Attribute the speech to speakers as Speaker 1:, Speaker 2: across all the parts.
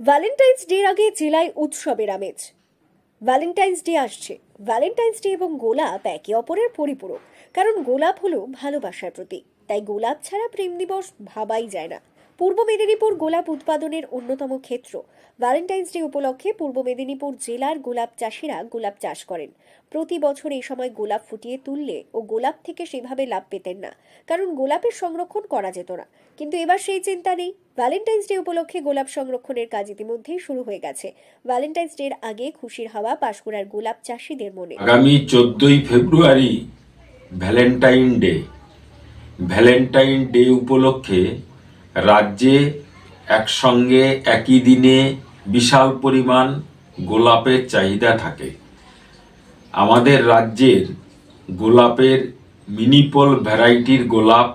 Speaker 1: Valentine's ডের আগে জেলায় উৎসবের আমেজ। ভ্যালেন্টাইন্স ডে আসছে। ভ্যালেন্টাইন্স ডে এবং গোলাপ একে অপরের পরিপূরক। কারণ গোলাপ হলো ভালোবাসার প্রতীক, তাই গোলাপ ছাড়া প্রেম দিবস ভাবাই যায় না। পূর্ব মেদিনীপুর গোলাপ উৎপাদনের অন্যতম ক্ষেত্র। ভ্যালেন্টাইন্স ডে উপলক্ষে পূর্ব মেদিনীপুর জেলার গোলাপ চাষিরা গোলাপ চাষ করেন। প্রতি বছর এই সময় গোলাপ ফুটিয়ে তুললে ও গোলাপ থেকে সেভাবে লাভ পেতেন না, কারণ গোলাপের সংরক্ষণ করা যেত না। কিন্তু এবার সেই চিন্তা নেই। ভ্যালেন্টাইন্স ডে উপলক্ষে গোলাপ সংরক্ষণের কাজ ইতিমধ্যেই শুরু হয়ে গেছে। ভ্যালেন্টাইন্স ডের আগে খুশির হাওয়া পাঁশকুড়ার গোলাপ চাষিদের মনে।
Speaker 2: আগামী 14ই ফেব্রুয়ারি ভ্যালেন্টাইন ডে। ভ্যালেন্টাইন ডে উপলক্ষে রাজ্যে একসঙ্গে একই দিনে বিশাল পরিমাণ গোলাপের চাহিদা থাকে। আমাদের রাজ্যের গোলাপের মিনিপল ভ্যারাইটির গোলাপ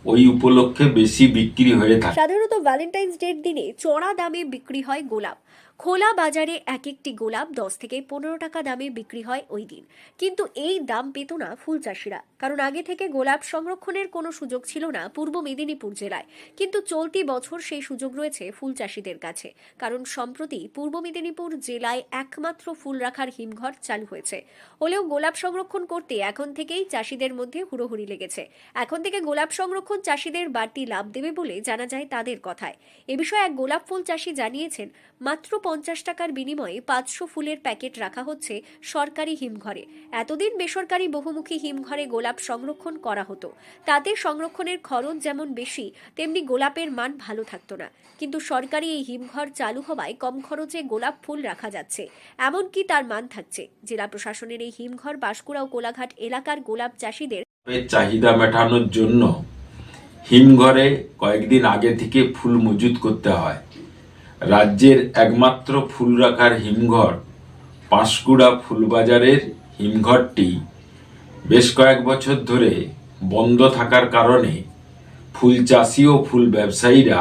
Speaker 2: ওই উপলক্ষে বেশি বিক্রি হয়ে থাকে।
Speaker 1: সাধারণত ভ্যালেন্টাইন্স ডের দিনে চড়া দামে বিক্রি হয় গোলাপ। খোলা বাজারে এক একটি গোলাপ 10 থেকে 15 টাকা দামে বিক্রি হয় ওই দিন। কিন্তু এই দাম পেত না ফুল চাষিরা, কারণ আগে থেকে গোলাপ সংরক্ষণের কোনো সুযোগ ছিল না পূর্ব মেদিনীপুর জেলায়। কিন্তু চলতি বছর সেই সুযোগ রয়েছে ফুল চাষিদের কাছে, কারণ সম্প্রতি পূর্ব মেদিনীপুর জেলায় একমাত্র ফুল রাখার হিমঘর চালু হয়েছে। হলেও গোলাপ সংরক্ষণ করতে এখন থেকেই চাষিদের মধ্যে হুড়োহুড়ি লেগেছে। এখন থেকে গোলাপ সংরক্ষণ চাষিদের বাড়তি লাভ দেবে বলে জানা যায় তাদের কথায়। এ বিষয়ে এক গোলাপ ফুল চাষি জানিয়েছেন, মাত্র 50 টাকার বিনিময়ে 500 ফুলের প্যাকেট রাখা হচ্ছে সরকারি হিমঘরে। এতদিন বেসরকারি বহুমুখী হিমঘরে গোলাপ সংরক্ষণ করা হতো। তাতে সংরক্ষণের খরচ যেমন বেশি, তেমনি গোলাপের মান ভালো থাকতো না। কিন্তু সরকারি এই হিমঘর চালু হওয়ায় কম খরচে গোলাপ ফুল রাখা যাচ্ছে, এমনকি তার মান থাকছে। জেলা প্রশাসনের এই হিমঘর পাঁশকুড়া ও কোলাঘাট এলাকার গোলাপ চাষিদের
Speaker 2: চাহিদা মেটানোর জন্য হিমঘরে কয়েকদিন আগে থেকে ফুল মজুত করতে হয়। রাজ্যের একমাত্র ফুল রাখার হিমঘর পাঁশকুড়া ফুলবাজারের হিমঘরটি বেশ কয়েক বছর ধরে বন্ধ থাকার কারণে ফুল চাষি ও ফুল ব্যবসায়ীরা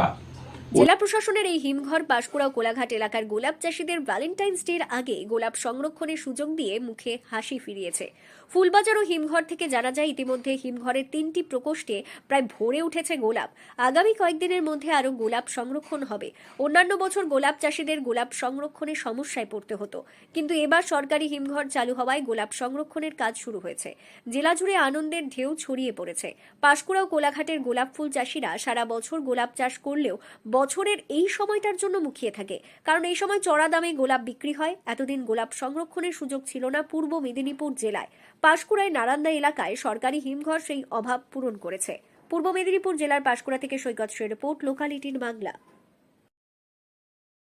Speaker 1: জেলা প্রশাসনের এই হিমঘর পাঁশকুড়া ও কোলাঘাট এলাকার গোলাপ চাষিদের ভ্যালেন্টাইন্স ডের আগে গোলাপ সংরক্ষণের সুযোগ দিয়ে মুখে হাসি ফিরিয়েছে। ফুলবাজার ও হিমঘর থেকে জানা যায়, ইতিমধ্যে হিমঘরের 3টি প্রকোষ্ঠে প্রায় ভরে উঠেছে গোলাপ। আগামী কয়েকদিনের মধ্যে আরো গোলাপ সংরক্ষণ হবে। অন্যান্য বছর গোলাপ চাষিদের গোলাপ সংরক্ষণে সমস্যায় পড়তে হতো, কিন্তু এবার সরকারি হিমঘর চালু হওয়ায় গোলাপ সংরক্ষণের কাজ শুরু হয়েছে। জেলা জুড়ে আনন্দের ঢেউ ছড়িয়ে পড়েছে। পাঁশকুড়া ও কোলাঘাটের গোলাপ ফুল চাষিরা সারা বছর গোলাপ চাষ করলেও বছরের এই সময়টার জন্য মুখিয়ে থাকে, কারণ এই সময় চড়া দামে গোলাপ বিক্রি হয়। এতদিন গোলাপ সংরক্ষণের সুযোগ ছিল না পূর্ব মেদিনীপুর জেলায়। পাঁশকুড়ায় নারান্দা এলাকায় সরকারি হিমঘর সেই অভাব পূরণ করেছে। পূর্ব মেদিনীপুর জেলার পাঁশকুড়া থেকে সৈকত রিপোর্ট, লোকাল 18 বাংলা।